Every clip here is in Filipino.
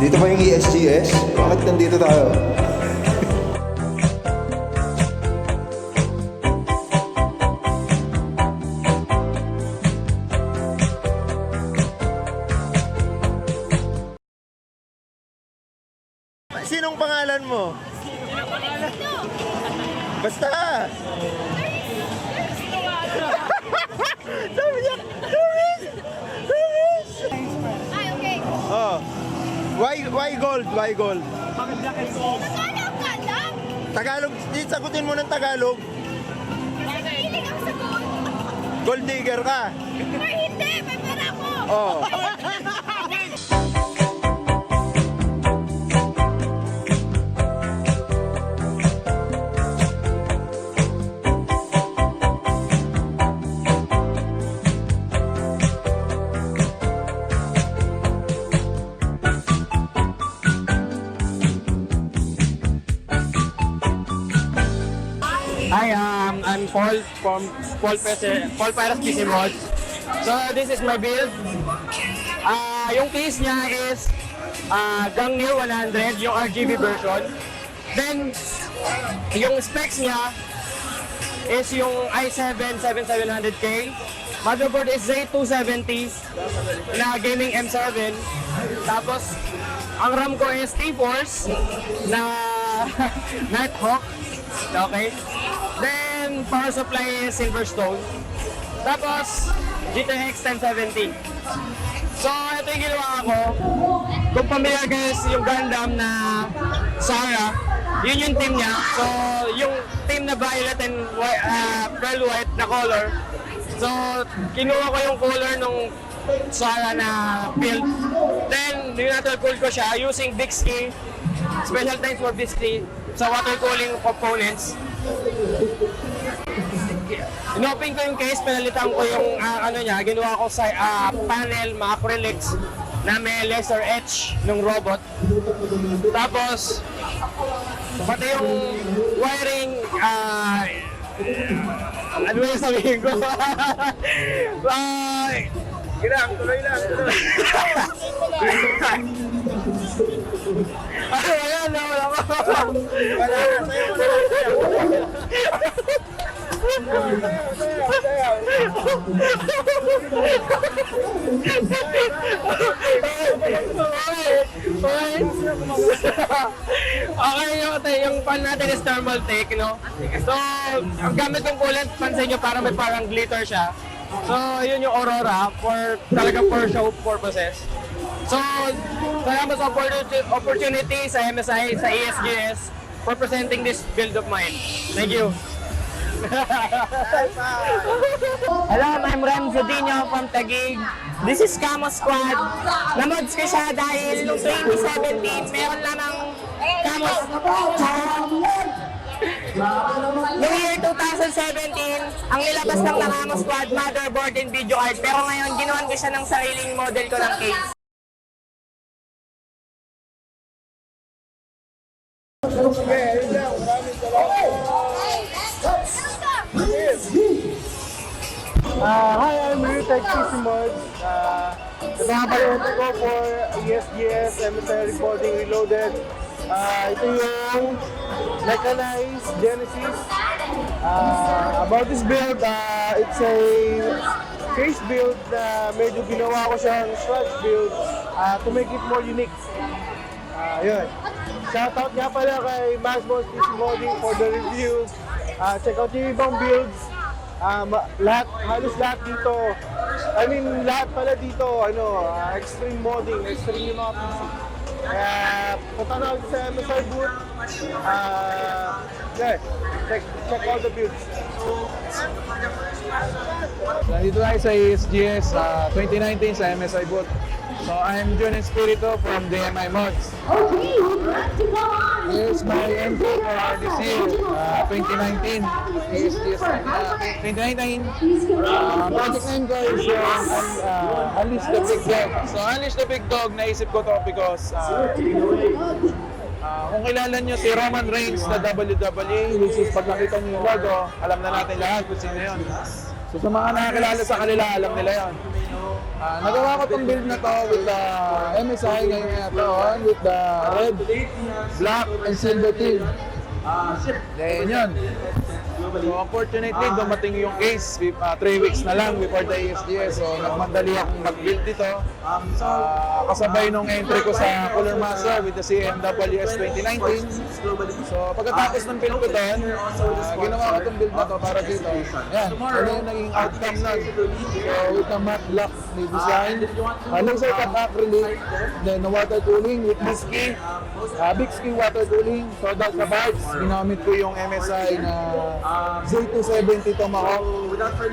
Dito ba yung ESGS? Bakit nandito tayo? Sinong pangalan mo? Sinong pangalan mo? Basta! Sabi niya, Ay, okay. oh. Why gold? Why gold? Bakit black and gold? Tagalog ka lang? Tagalog, sagutin mo ng Tagalog. Hiling ako sa gold. Gold digger ka. Or hindi, may pera ko. Oh. Hi, I'm Paul from Paul Paras Casemods. So this is my build. Yung case niya is Gangnil 100, yung RGB version. Then yung specs niya is yung i7-7700K. Motherboard is Z270 na gaming M7. Tapos ang RAM ko is T-Force na Nighthawk. Okay. Then, power supply is Silverstone. Tapos, GTX 1070. So, ito yung ginawa ko. Kung pamilya guys, yung Gundam na Sarah, yun yung team niya. So, yung team na violet and pearl white na color. So, kinuha ko yung color nung Sarah na build. Then, natural cool ko siya using Bixby. Special thanks for Bixby sa water cooling components. Inopen ko yung case, pinalitan ko yung ano niya, ginawa ko sa panel, mga acrylics na may laser etch ng robot. Tapos, pati yung wiring, ano yung sabihin ko? Tuloy lang. Wala na. Okay, yung pan natin is thermal take, no? So, ang gamit ng coolant, pansin nyo parang may parang glitter siya. So, yun yung Aurora talaga for show purposes. So, salamat sa opportunity sa MSI, sa ESGS for presenting this build of mine. Thank you. Hello, I'm Rem Zodino from Taguig. This is Camo Squad. Namods ko siya dahil noong 2017, meron lamang Camo Noong year 2017, ang nilabas lang ng Camo Squad, motherboard and video card. Pero ngayon, ginawan ko siya ng sariling model ko ng case. Hi, I'm Rutag Casemods. Ito nga pala ko for ESGS, MSI Recording Reloaded. Ito yung mechanized Genesis. About this build, it's a case build na medyo ginawa ko siyang stretch build to make it more unique. Yun. Shoutout nga pala kay Casemods Modding for the review. Check out yung ibang builds. Halos lahat dito. I mean, lahat pala dito, extreme modding, extreme yung mga PC. Kaya, punta na sa MSI booth. Check out the builds. Nandito tayo sa ESGS 2019 sa MSI booth. So I'm John Espirito from DMI Mods. Here's my entry for this year, 2019 ESGS 2019. Project name ko is Unleash the Big Dog. So Unleash the Big Dog, naisip ko to because kung kilala nyo si Roman Reigns na WWE, which is pag nakita nyo yung logo, alam na natin lahat kung sino yun. So sa mga nakakilala sa kanila, alam nila yun. Nagawa ko tong build na to with the MSI ngayon na to with the red, black, and silver team. Then yun. So unfortunately, dumating yung case 3 weeks na lang before the ESGS. So nagmadali akong mag-build dito. Kasabay nung entry ko sa Cooler Master with the CMWS 2019. So pagkatapos ng build ko doon, ginawa ko itong build na to para dito. Yan, ano yung naging outcome nun. So with the matte black ni design, laser cut acrylic, then water cooling with big ski water cooling. So dahil sa parts, ginamit ko yung MSI na Z270 Tomahawk.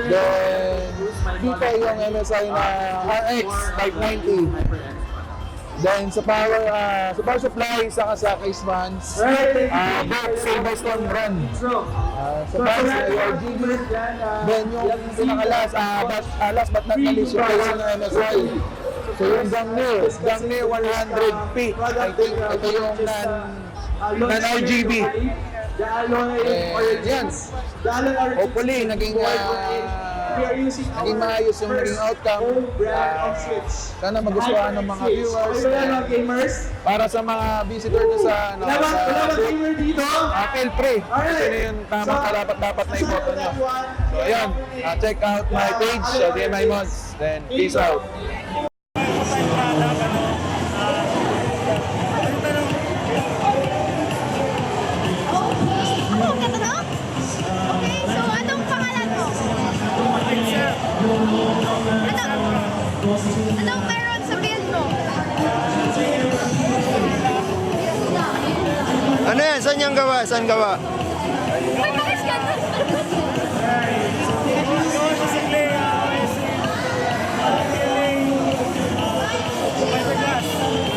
Then dito yung MSI na RX 590. Then sa power supply, saka sa Casemods, both Silverstone brand. Sa fans ay RGB. Then yung last but not least, yung case ng MSI. So yung Gangnir 100P, I think ito yung non-RGB. Yan. Hopefully, naging maayos yung naging outcome. Sana magustuhan ng mga viewers. Para sa mga visitor na sa feel free. Kasi yun tamang karapat-dapat na iboto nyo. So ayan, check out my page, DMI Mods. Then peace out. Anong meron sa build mo? Ano yan? Saan yung gawa? Saan gawa? May bakit ganun?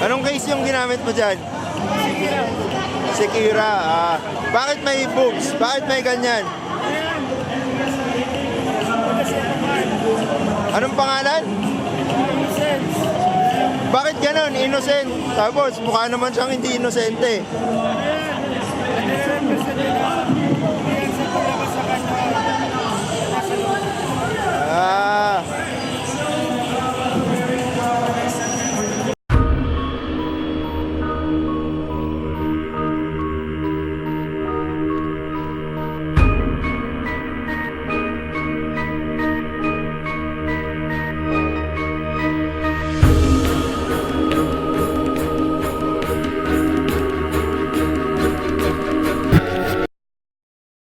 Anong case yung ginamit mo dyan? Sekira. Bakit may books? Bakit may ganyan? Anong pangalan? Bakit ganon? Innocent. Tapos mukha naman siyang hindi inosente.